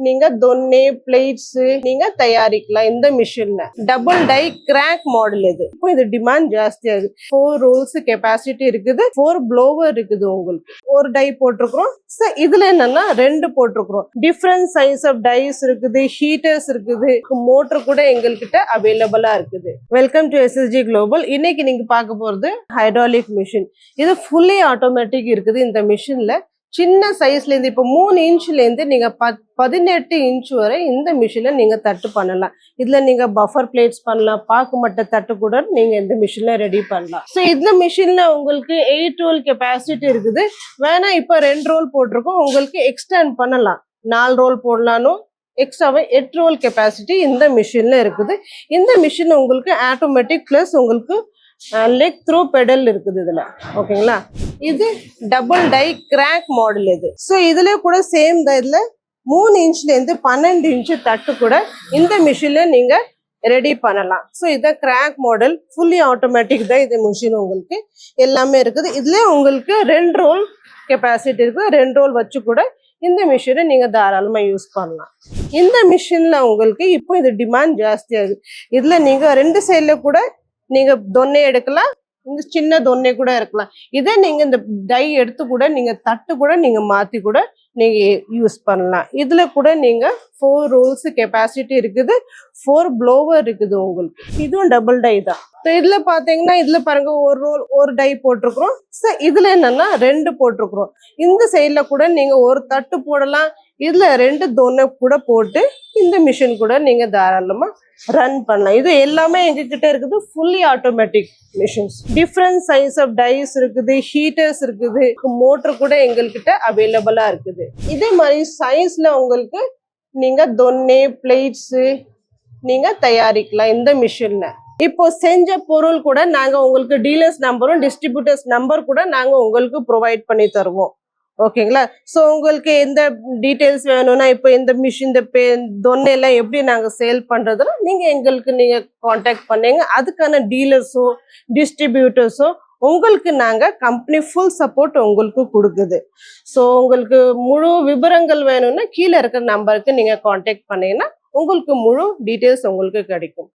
நீங்க தொன்னே பிளேட்ஸ் நீங்க தயாரிக்கலாம் இந்த மிஷின்ல. டபுள் டை கிராக் மாடல் இது. இப்போ இது டிமாண்ட் ஜாஸ்தியா இருக்கு. 4 ரோல்ஸ் கெபாசிட்டி இருக்குது, 4 ப்ளோவர் இருக்குது. உங்களுக்கு ஒரு டை போட்டிருக்கிறோம். இதுல என்னன்னா 2 போட்டிருக்கிறோம். டிஃப்ரெண்ட் சைஸ் ஆஃப் டைஸ் இருக்குது, ஹீட்டர்ஸ் இருக்குது, மோட்டர் கூட எங்ககிட்ட அவைலபிளா இருக்குது. Welcome to SSG global. இன்னைக்கு நீங்க பார்க்க போறது ஹைட்ராலிக் மிஷின். இது ஃபுல்லி ஆட்டோமேட்டிக் இருக்குது. இந்த மிஷின்ல சின்ன சைஸ்ல இருந்து இப்போ 3 இன்ச்ல இருந்து நீங்க 18 இன்ச் வரை இந்த மிஷின்ல நீங்க தட்டு பண்ணலாம். இதுல நீங்க பஃபர் பிளேட்ஸ் பண்ணலாம், பாக்கு மட்டை தட்டு கூட நீங்க இந்த மிஷின்ல ரெடி பண்ணலாம். ஸோ இந்த மிஷின்ல உங்களுக்கு 8 ரோல் கெப்பாசிட்டி இருக்குது. வேணா இப்போ 2 ரோல் போட்டிருக்கோம், உங்களுக்கு எக்ஸ்டெண்ட் பண்ணலாம். 4 ரோல் போடலானும் எக்ஸ்ட்ராவே 8 ரோல் கெப்பாசிட்டி இந்த மிஷின்ல இருக்குது. இந்த மிஷின் உங்களுக்கு ஆட்டோமேட்டிக் பிளஸ் உங்களுக்கு லெக் த்ரூ பெடல் இருக்குது இதுல. ஓகேங்களா, இது டபுள் டை கிராக் மாடல் இது. ஸோ இதுல கூட சேம் தான். இதுல 3 இன்ச்ல இருந்து 12 இன்ச்சு தட்டு கூட இந்த மிஷின்ல நீங்க ரெடி பண்ணலாம். ஸோ இதான் கிராக் மாடல், ஃபுல்லி ஆட்டோமேட்டிக் தான் இது மிஷின். உங்களுக்கு எல்லாமே இருக்குது. இதுல உங்களுக்கு 2 ரோல் கெப்பாசிட்டி இருக்குது. 2 ரோல் வச்சு கூட இந்த மிஷினை நீங்க தாராளமா யூஸ் பண்ணலாம். இந்த மிஷின்ல உங்களுக்கு இப்போ இது டிமாண்ட் ஜாஸ்தியா இருக்கு. இதுல நீங்க 2 சைட்ல கூட நீங்க தொன்னை எடுக்கலாம், இந்த சின்ன தொன்னை கூட இருக்கலாம். இதே நீங்க இந்த டை எடுத்து கூட நீங்க தட்டு கூட நீங்க மாத்தி கூட நீங்க யூஸ் பண்ணலாம். இதுல கூட நீங்க 4 ரோல்ஸ் கெப்பாசிட்டி இருக்குது, 4 ப்ளோவர் இருக்குது. உங்களுக்கு இதுவும் டபுள் டை தான். இதுல பாத்தீங்கன்னா இதுல பாருங்க ஒரு ரோல் ஒரு டை போட்டிருக்கிறோம். இதுல என்னன்னா 2 போட்டிருக்கிறோம். இந்த சைட்ல கூட நீங்க ஒரு தட்டு போடலாம். இதுல 2 தொன்னை கூட போட்டு இந்த மிஷின் கூட நீங்க தாராளமா ரன் பண்ணலாம். இது எல்லாமே எங்ககிட்ட இருக்குது, fully automatic machines. Different size of dies இருக்குது, ஹீட்டர்ஸ் இருக்குது, மோட்டர் கூட எங்ககிட்ட அவைலபிளா இருக்குது. இதே மாதிரி சைஸ்ல உங்களுக்கு நீங்க தொன்னே பிளேட்ஸ் நீங்க தயாரிக்கலாம் இந்த மிஷின்ல. இப்போ செஞ்ச பொருள் கூட நாங்க உங்களுக்கு டீலர்ஸ் நம்பரும் டிஸ்ட்ரிபியூட்டர்ஸ் நம்பர் கூட நாங்க உங்களுக்கு ப்ரொவைட் பண்ணி தருவோம். ஓகேங்களா, ஸோ உங்களுக்கு எந்த டீட்டெயில்ஸ் வேணும்னா இப்போ இந்த மிஷின் தொன்னையெல்லாம் எப்படி நாங்கள் சேல் பண்ணுறதுன்னா நீங்கள் எங்களுக்கு நீங்கள் காண்டாக்ட் பண்ணீங்க. அதுக்கான டீலர்ஸோ டிஸ்ட்ரிபியூட்டர்ஸோ உங்களுக்கு நாங்கள் கம்பெனி ஃபுல் சப்போர்ட் உங்களுக்கு கொடுக்குது. ஸோ உங்களுக்கு முழு விவரங்கள் வேணும்னா கீழே இருக்கிற நம்பருக்கு நீங்கள் காண்டாக்ட் பண்ணீங்கன்னா உங்களுக்கு முழு டீட்டெயில்ஸ் உங்களுக்கு கிடைக்கும்.